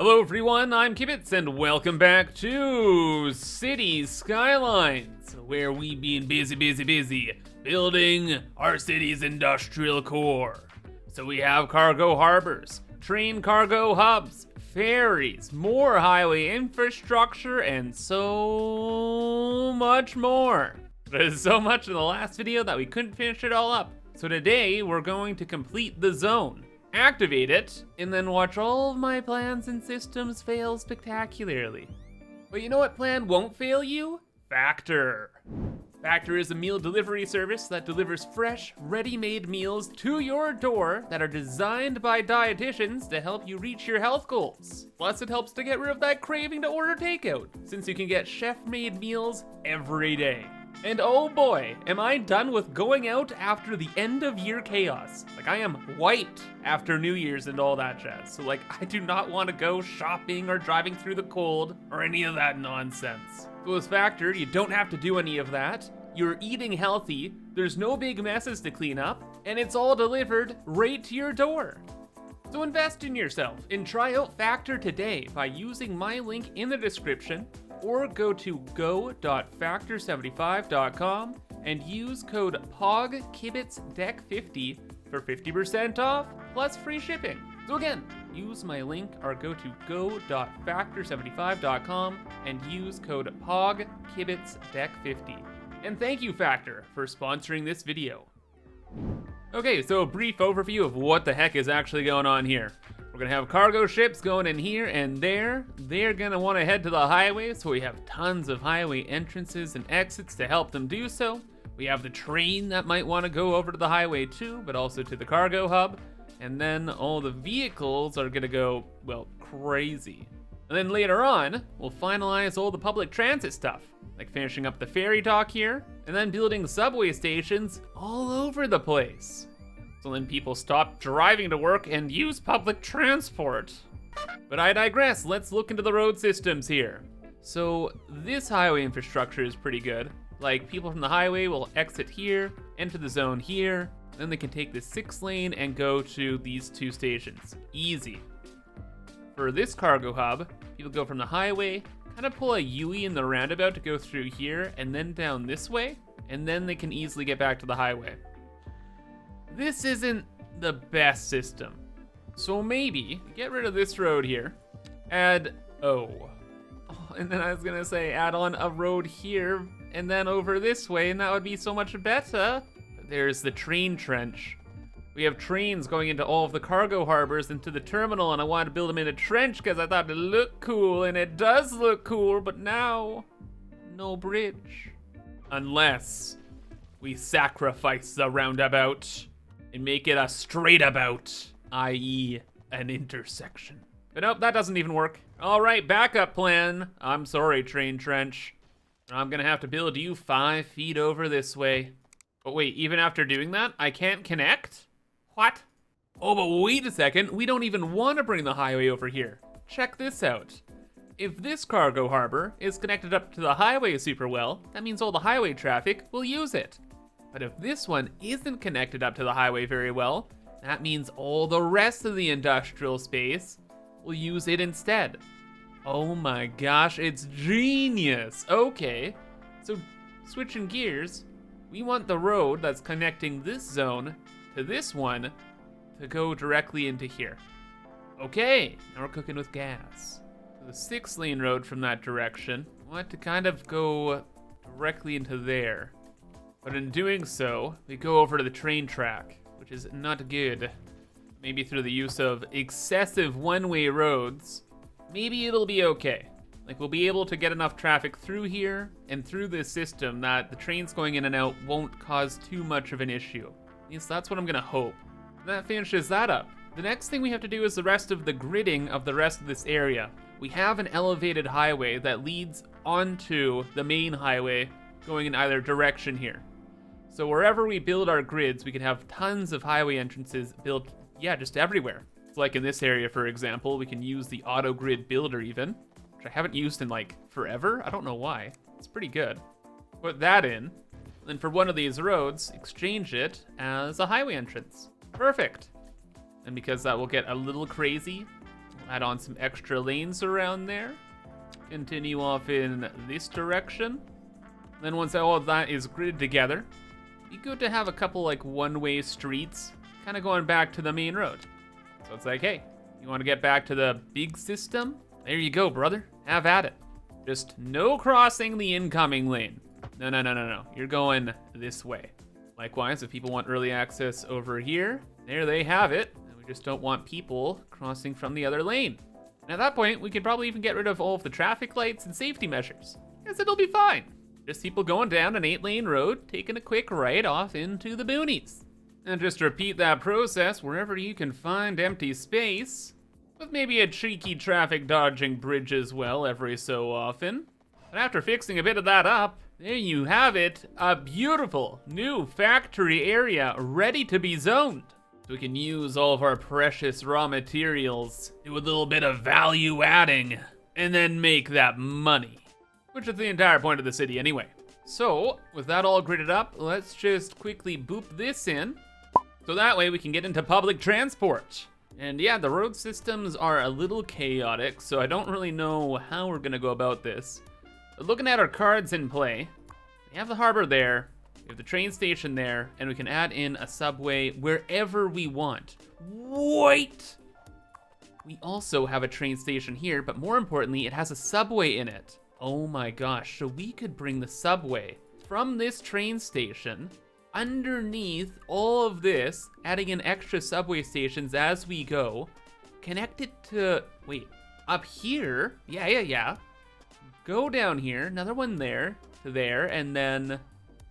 Hello everyone, I'm ImKibitz and welcome back to City Skylines, where we've been busy building our city's industrial core. So we have cargo harbors, train cargo hubs, ferries, more highway infrastructure, and so much more. There's so much in the last video that we couldn't finish it all up. So today we're going to complete the zone, activate it, and then watch all of my plans and systems fail spectacularly. But you know what plan won't fail you? Factor. Factor is a meal delivery service that delivers fresh, ready-made meals to your door that are designed by dietitians to help you reach your health goals. Plus, it helps to get rid of that craving to order takeout, since you can get chef-made meals every day. And oh boy, am I done with going out after the end of year chaos. Like, I am wiped after New Year's and all that jazz. So like, I do not want to go shopping or driving through the cold or any of that nonsense. So with Factor, you don't have to do any of that. You're eating healthy, there's no big messes to clean up, and it's all delivered right to your door. So invest in yourself and try out Factor today by using my link in the description, or go to go.factor75.com and use code POGKIBITZDECK50 for 50% off plus free shipping. So again, use my link or go to go.factor75.com and use code POGKIBITZDECK50. And thank you, Factor, for sponsoring this video. Okay, so a brief overview of what the heck is actually going on here. We're gonna have cargo ships going in here and there. They're gonna wanna head to the highway, so we have tons of highway entrances and exits to help them do so. We have the train that might wanna go over to the highway too, but also to the cargo hub. And then all the vehicles are gonna go, well, crazy. And then later on, we'll finalize all the public transit stuff, like finishing up the ferry dock here, and then building subway stations all over the place. So then people stop driving to work and use public transport. But I digress, let's look into the road systems here. So this highway infrastructure is pretty good. Like, people from the highway will exit here, enter the zone here, then they can take the 6 lane and go to these 2 stations. Easy. For this cargo hub, people go from the highway, kind of pull a U-ey in the roundabout to go through here, and then down this way, and then they can easily get back to the highway. This isn't the best system. So maybe get rid of this road here, add, and then I was gonna say add on a road here and then over this way, and that would be so much better. But there's the train trench. We have trains going into all of the cargo harbors into the terminal, and I wanted to build them in a trench because I thought it looked cool, and it does look cool, but now, no bridge. Unless we sacrifice the roundabout and make it a straight about, i.e. an intersection. But nope, that doesn't even work. All right, backup plan. I'm sorry, train trench. I'm gonna have to build you 5 feet over this way. But wait, even after doing that, I can't connect? What? Oh, but wait a second, we don't even want to bring the highway over here. Check this out. If this cargo harbor is connected up to the highway super well, that means all the highway traffic will use it. But if this one isn't connected up to the highway very well, that means all the rest of the industrial space will use it instead. Oh my gosh, it's genius. Okay, so switching gears, we want the road that's connecting this zone to this one to go directly into here. Okay, now we're cooking with gas. So the 6 lane road from that direction, I want to kind of go directly into there. But in doing so, we go over to the train track, which is not good. Maybe through the use of excessive one-way roads, maybe it'll be okay. Like, we'll be able to get enough traffic through here and through this system that the trains going in and out won't cause too much of an issue. At least that's what I'm gonna hope. And that finishes that up. The next thing we have to do is the rest of the gridding of the rest of this area. We have an elevated highway that leads onto the main highway going in either direction here. So wherever we build our grids, we can have tons of highway entrances built, just everywhere. So like in this area, for example, we can use the auto grid builder even, which I haven't used in like forever. I don't know why. It's pretty good. Put that in. Then for one of these roads, exchange it as a highway entrance. Perfect. And because that will get a little crazy, we'll Add on some extra lanes around there. Continue off in this direction. Then once all of that is gridded together, it'd be good to have a couple like one-way streets kind of going back to the main road. So it's like, hey, you want to get back to the big system? There you go, brother. Have at it. Just no crossing the incoming lane. No. You're going this way. Likewise, if people want early access over here, there they have it. And we just don't want people crossing from the other lane. And at that point, we could probably even get rid of all of the traffic lights and safety measures, because it'll be fine. Just people going down an 8-lane road, taking a quick right off into the boonies. And just repeat that process wherever you can find empty space, with maybe a cheeky traffic dodging bridge as well every so often. But after fixing a bit of that up, there you have it, a beautiful new factory area ready to be zoned. So we can use all of our precious raw materials, do a little bit of value adding, and then make that money. Which is the entire point of the city anyway. So, with that all gridded up, let's just quickly boop this in. So that way we can get into public transport. And yeah, the road systems are a little chaotic, so I don't really know how we're gonna go about this. But looking at our cards in play, we have the harbor there, we have the train station there, and we can add in a subway wherever we want. Wait! We also have a train station here, but more importantly, it has a subway in it. Oh my gosh, so we could bring the subway from this train station underneath all of this, adding in extra subway stations as we go, connect it to, wait, up here? Yeah. Go down here, another one there, to there, and then,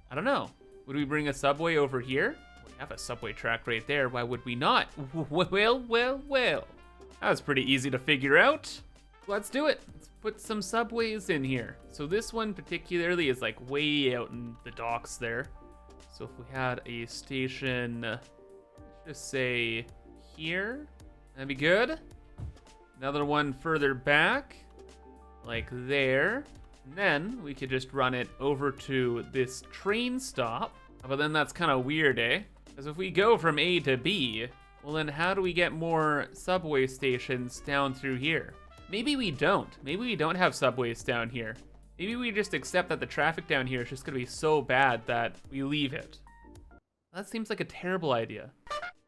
I don't know, would we bring a subway over here? We have a subway track right there, why would we not? Well. That was pretty easy to figure out. Let's do it. Let's put some subways in here. So this one particularly is like way out in the docks there. So if we had a station, just say here, that'd be good. Another one further back, like there. And then we could just run it over to this train stop. But then that's kind of weird, eh? Because if we go from A to B, well then how do we get more subway stations down through here? Maybe we don't. Maybe we don't have subways down here. Maybe we just accept that the traffic down here is just gonna be so bad that we leave it. That seems like a terrible idea.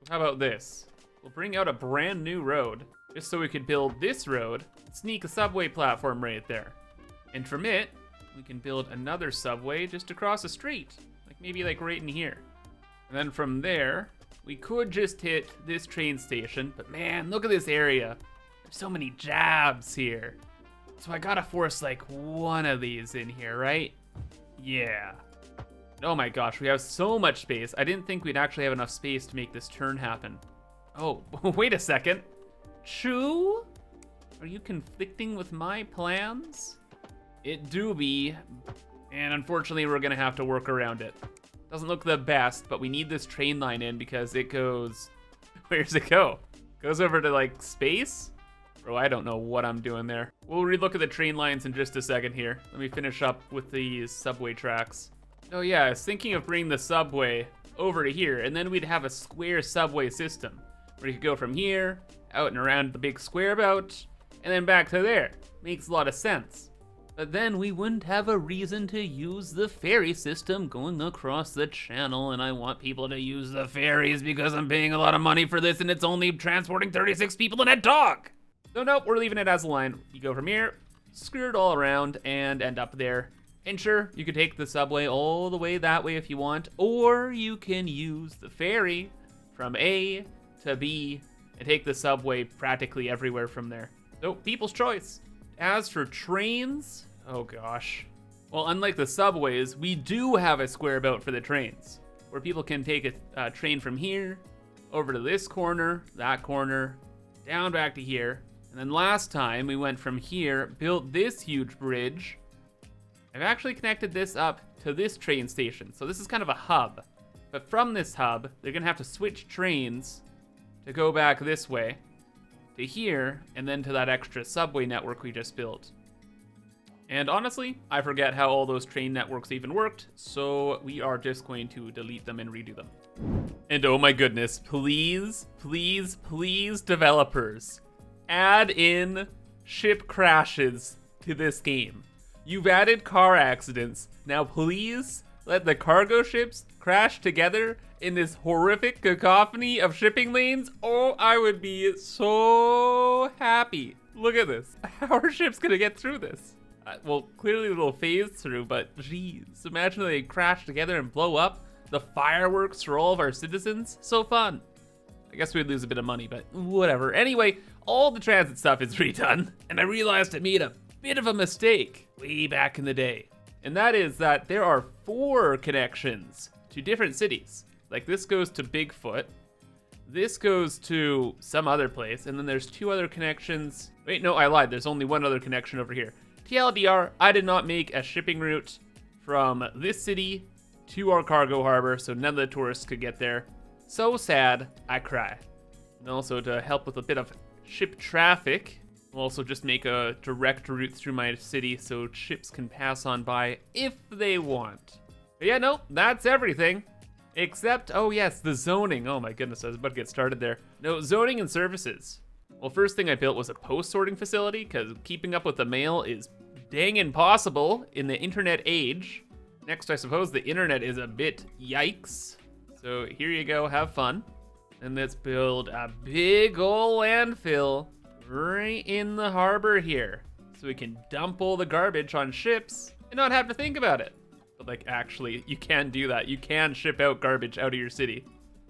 How about this? We'll bring out a brand new road, just so we could build this road, sneak a subway platform right there. And from it, we can build another subway just across the street, like maybe like right in here. And then from there, we could just hit this train station, but man, look at this area. There's so many jabs here. So I gotta force like one of these in here, right? Yeah. Oh my gosh, we have so much space. I didn't think we'd actually have enough space to make this turn happen. Oh, wait a second. Chew? Are you conflicting with my plans? It do be, and unfortunately we're gonna have to work around it. Doesn't look the best, but we need this train line in because it goes, where's it go? Goes over to like space? Bro, I don't know what I'm doing there. We'll relook at the train lines in just a second here. Let me finish up with these subway tracks. Oh yeah, I was thinking of bringing the subway over to here, and then we'd have a square subway system where you could go from here, out and around the big square about, and then back to there. Makes a lot of sense. But then we wouldn't have a reason to use the ferry system going across the channel, and I want people to use the ferries because I'm paying a lot of money for this and it's only transporting 36 people and a dog. So nope, we're leaving it as a line. You go from here, screw it all around, and end up there. And sure, you could take the subway all the way that way if you want, or you can use the ferry from A to B and take the subway practically everywhere from there. So, people's choice. As for trains, oh gosh. Well, unlike the subways, we do have a square about for the trains, where people can take a train from here, over to this corner, that corner, down back to here. And then last time we went from here, built this huge bridge. I've actually connected this up to this train station. So this is kind of a hub. But from this hub, they're gonna have to switch trains to go back this way to here, and then to that extra subway network we just built. And honestly, I forget how all those train networks even worked, so we are just going to delete them and redo them. And oh my goodness, please, please, please, developers. add in ship crashes to this game. You've added car accidents. Now please let the cargo ships crash together in this horrific cacophony of shipping lanes. Oh, I would be so happy. Look at this. How are ships gonna get through this? Well, clearly they'll phase through, but geez, imagine they crash together and blow up. The fireworks for all of our citizens. So fun. I guess we'd lose a bit of money, but whatever. Anyway, all the transit stuff is redone, and I realized I made a bit of a mistake way back in the day. And that is that there are 4 connections to different cities. Like this goes to Bigfoot, this goes to some other place, and then there's 2 other connections. Wait, no, I lied. There's only 1 other connection over here. TLDR, I did not make a shipping route from this city to our cargo harbor, so none of the tourists could get there. So sad, I cry. And also to help with a bit of ship traffic, I'll also just make a direct route through my city so ships can pass on by if they want. But yeah, no, that's everything. Except, oh yes, the zoning. Oh my goodness, I was about to get started there. No, zoning and services. Well, first thing I built was a post-sorting facility, because keeping up with the mail is dang impossible in the internet age. Next, I suppose the internet is a bit yikes. So here you go, have fun. And let's build a big ol' landfill right in the harbor here, so we can dump all the garbage on ships and not have to think about it. But like, actually, you can do that. You can ship out garbage out of your city.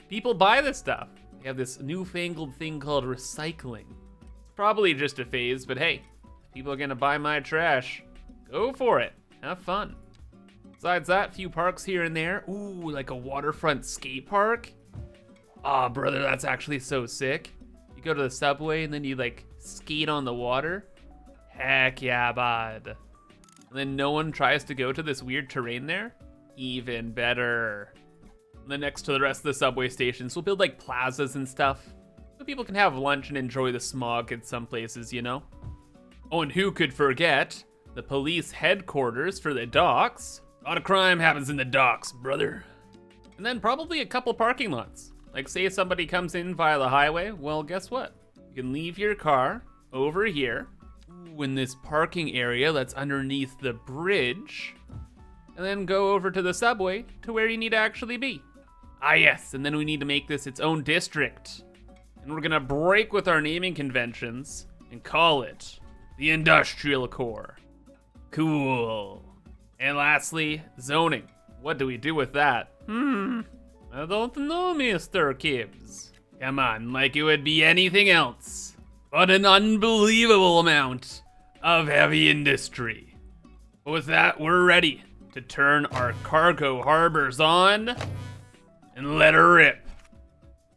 People buy this stuff. They have this newfangled thing called recycling. It's probably just a phase, but hey, if people are gonna buy my trash, go for it. Have fun. Besides that, few parks here and there. Ooh, like a waterfront skate park. Ah, brother, that's actually so sick. You go to the subway and then you like skate on the water. Heck yeah, bud. And then no one tries to go to this weird terrain there. Even better. And then next to the rest of the subway stations, we'll build like plazas and stuff, so people can have lunch and enjoy the smog in some places, you know? Oh, and who could forget the police headquarters for the docks? A lot of crime happens in the docks, brother. And then probably a couple parking lots. Like say somebody comes in via the highway, well, guess what? You can leave your car over here in this parking area that's underneath the bridge, and then go over to the subway to where you need to actually be. Ah yes, and then we need to make this its own district. And we're gonna break with our naming conventions and call it the Industrial Core. Cool. And lastly, zoning. What do we do with that? I don't know, Mr. Kibbs. Come on, like it would be anything else but an unbelievable amount of heavy industry. But with that, we're ready to turn our cargo harbors on and let her rip.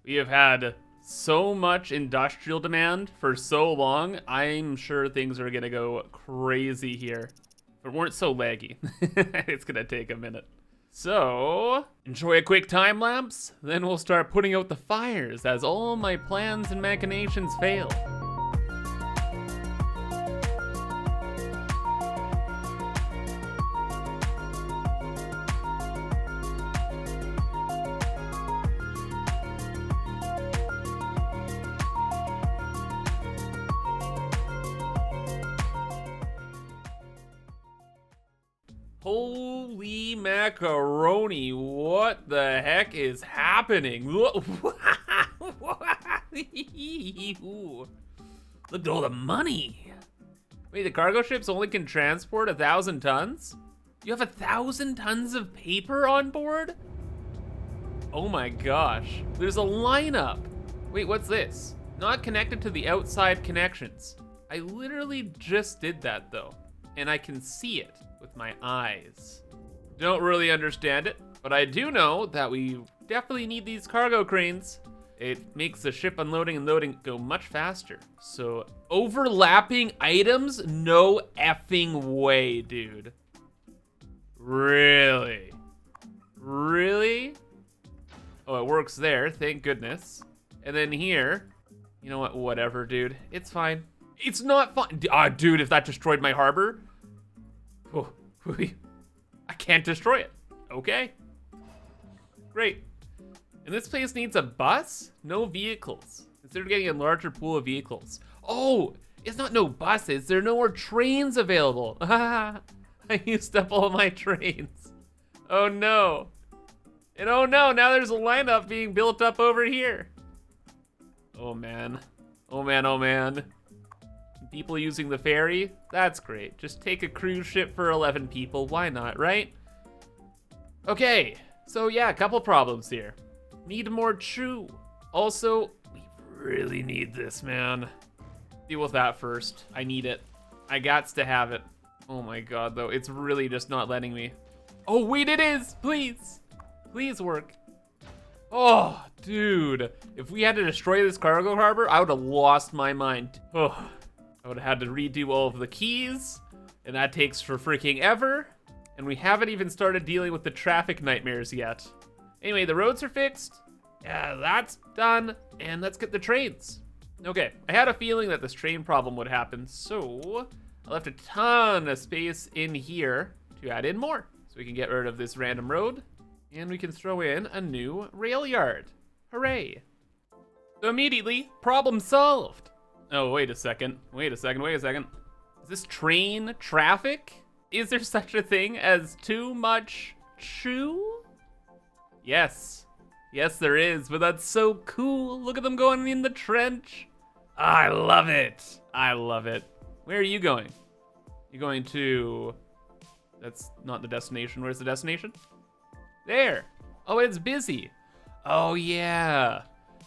We have had so much industrial demand for so long, I'm sure things are gonna go crazy here. If it weren't so laggy, it's gonna take a minute. So, enjoy a quick time lapse, then we'll start putting out the fires as all my plans and machinations fail. Holy macaroni, what the heck is happening? Look at all the money. Wait, the cargo ships only can transport 1,000 tons? You have 1,000 tons of paper on board? Oh my gosh, there's a lineup. Wait, what's this? Not connected to the outside connections. I literally just did that though, and I can see it with my eyes. Don't really understand it, but I do know that we definitely need these cargo cranes. It makes the ship unloading and loading go much faster. So overlapping items? No effing way, dude. Really? Really? Oh, it works there, thank goodness. And then here, you know what, whatever, dude. It's fine. It's not fine. Dude, if that destroyed my harbor, oh, I can't destroy it. Okay. Great. And this place needs a bus? No vehicles. Consider getting a larger pool of vehicles. Oh, it's not no buses. There are no more trains available. I used up all my trains. Oh no. And oh no, now there's a lineup being built up over here. Oh man. Oh man, oh man. People using the ferry? That's great. Just take a cruise ship for 11 people. Why not, right? Okay, so yeah, a couple problems here. Need more chew. Also, we really need this, man. Deal with that first. I need it. I gots to have it. Oh my god, though. It's really just not letting me. Oh, wait, it is! Please! Please work. Oh, dude. If we had to destroy this cargo harbor, I would have lost my mind. Oh, I would have had to redo all of the keys, and that takes for freaking ever. And we haven't even started dealing with the traffic nightmares yet. Anyway, the roads are fixed. Yeah, that's done. And let's get the trains. Okay, I had a feeling that this train problem would happen, so I left a ton of space in here to add in more. So we can get rid of this random road, and we can throw in a new rail yard. Hooray. So immediately, problem solved. Oh, wait a second. Wait a second. Is this train traffic? Is there such a thing as too much chew? Yes. Yes, there is, but that's so cool. Look at them going in the trench. I love it. I love it. Where are you going? You're going to... That's not the destination. Where's the destination? There. Oh, it's busy. Oh, yeah.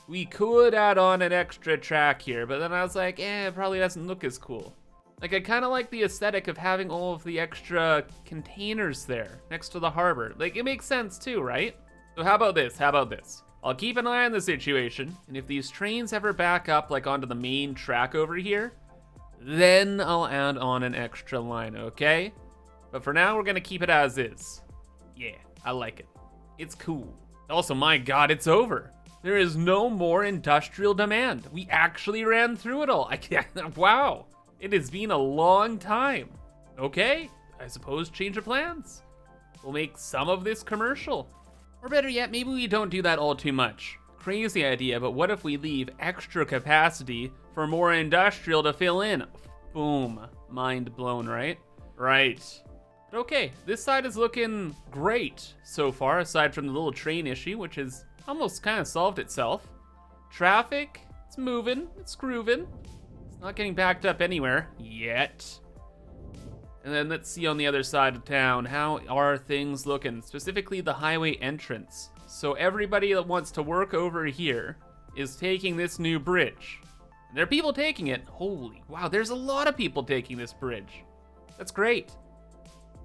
We could add on an extra track here, but then I was like, it probably doesn't look as cool. Like, I kind of like the aesthetic of having all of the extra containers there next to the harbor. Like, it makes sense too, right? So how about this? I'll keep an eye on the situation, and if these trains ever back up like onto the main track over here, then I'll add on an extra line, okay? But for now, we're gonna keep it as is. Yeah, I like it. It's cool. Also, my god, it's over. There is no more industrial demand. We actually ran through it all. Wow. It has been a long time. Okay, I suppose change of plans. We'll make some of this commercial. Or better yet, maybe we don't do that all too much. Crazy idea, but what if we leave extra capacity for more industrial to fill in? Boom, mind blown, right? Right. But okay, this side is looking great so far, aside from the little train issue, which has almost kind of solved itself. Traffic, it's moving, it's grooving. Not getting backed up anywhere yet. And then let's see on the other side of town, how are things looking? Specifically the highway entrance. So everybody that wants to work over here is taking this new bridge. And there are people taking it. Holy wow, there's a lot of people taking this bridge. That's great.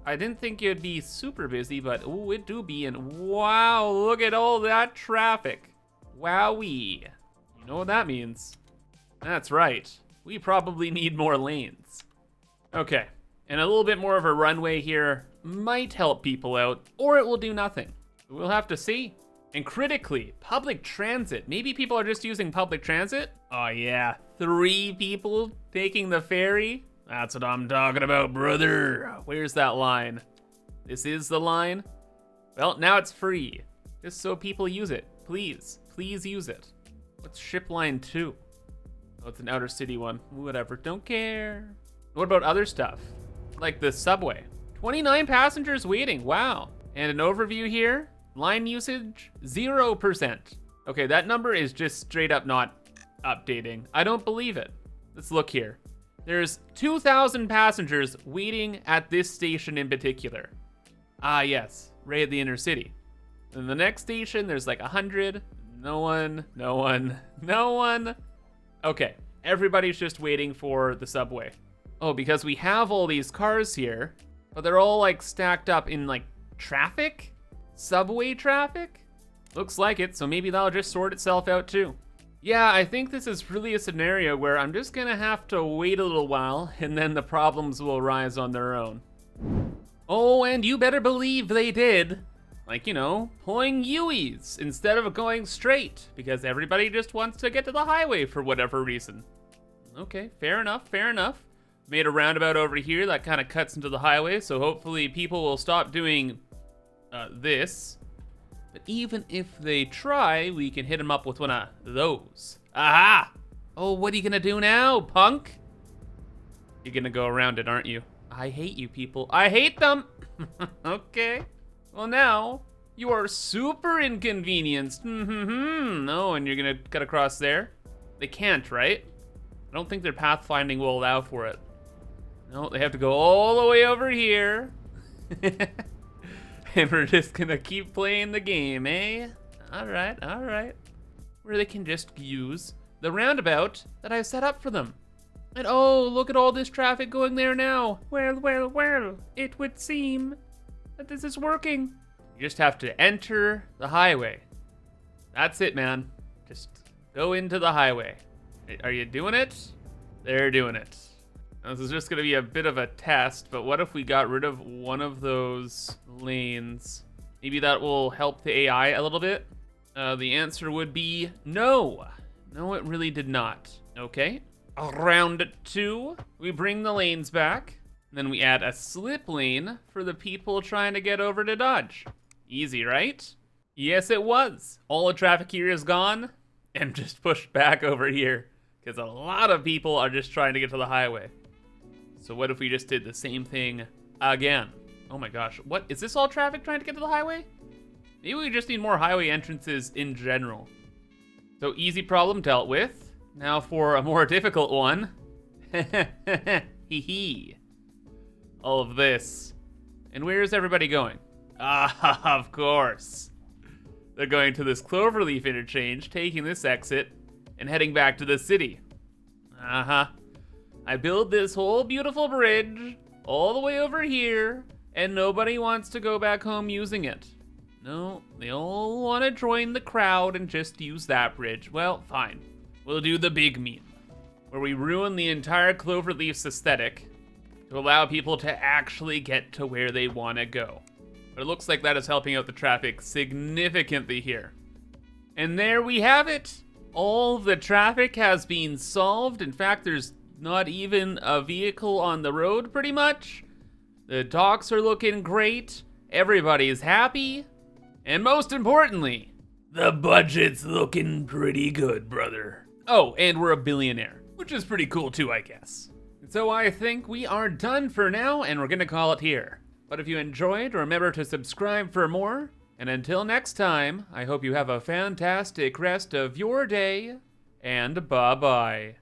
I didn't think it'd be super busy, but oh, it do be. And wow, look at all that traffic. Wowee. You know what that means? That's right. We probably need more lanes. Okay, and a little bit more of a runway here might help people out, or it will do nothing. We'll have to see. And critically, public transit. Maybe people are just using public transit? Oh yeah, 3 people taking the ferry? That's what I'm talking about, brother. Where's that line? This is the line? Well, now it's free. Just so people use it. Please, please use it. What's ship line 2? Oh, it's an outer city one. Whatever, don't care. What about other stuff? Like the subway. 29 passengers waiting, wow. And an overview here, line usage, 0%. Okay, that number is just straight up not updating. I don't believe it. Let's look here. There's 2,000 passengers waiting at this station in particular. Ah, yes, right at the inner city. And the next station, there's like 100. No one. Okay, everybody's just waiting for the subway. Oh, because we have all these cars here, but they're all like stacked up in like traffic? Subway traffic? Looks like it, so maybe that'll just sort itself out too. Yeah, I think this is really a scenario where I'm just gonna have to wait a little while and then the problems will arise on their own. Oh, and you better believe they did. Like, you know, pulling U's instead of going straight because everybody just wants to get to the highway for whatever reason. Okay, fair enough. Made a roundabout over here that kind of cuts into the highway, so hopefully people will stop doing this. But even if they try, we can hit them up with one of those. Aha! Oh, what are you gonna do now, punk? You're gonna go around it, aren't you? I hate you people. I hate them. Okay. Well, now you are super inconvenienced. No, and you're gonna cut across there. They can't, right? I don't think their pathfinding will allow for it. No, they have to go all the way over here. And we're just gonna keep playing the game, eh? All right, all right. Where they can just use the roundabout that I've set up for them. And oh, look at all this traffic going there now. Well, it would seem that this is working. You just have to enter the highway. That's it, man. Just go into the highway. Are you doing it? They're doing it. This is just gonna be a bit of a test, but what if we got rid of one of those lanes? Maybe that will help the AI a little bit. The answer would be no. No, it really did not. Okay, round 2, we bring the lanes back. Then we add a slip lane for the people trying to get over to Dodge. Easy, right? Yes, it was. All the traffic here is gone and just pushed back over here because a lot of people are just trying to get to the highway. So what if we just did the same thing again? Oh my gosh, what? Is this all traffic trying to get to the highway? Maybe we just need more highway entrances in general. So easy problem dealt with. Now for a more difficult one. Hee hee. All of this. And where is everybody going? Ah, of course. They're going to this Cloverleaf interchange, taking this exit, and heading back to the city. I built this whole beautiful bridge all the way over here, and nobody wants to go back home using it. No, they all want to join the crowd and just use that bridge. Well, fine. We'll do the big meme, where we ruin the entire Cloverleaf's aesthetic to allow people to actually get to where they want to go. But it looks like that is helping out the traffic significantly here. And there we have it. All the traffic has been solved. In fact, there's not even a vehicle on the road, pretty much. The docks are looking great. Everybody's happy. And most importantly, the budget's looking pretty good, brother. Oh, and we're a billionaire, which is pretty cool too, I guess. So I think we are done for now, and we're gonna call it here. But if you enjoyed, remember to subscribe for more. And until next time, I hope you have a fantastic rest of your day, and bye-bye.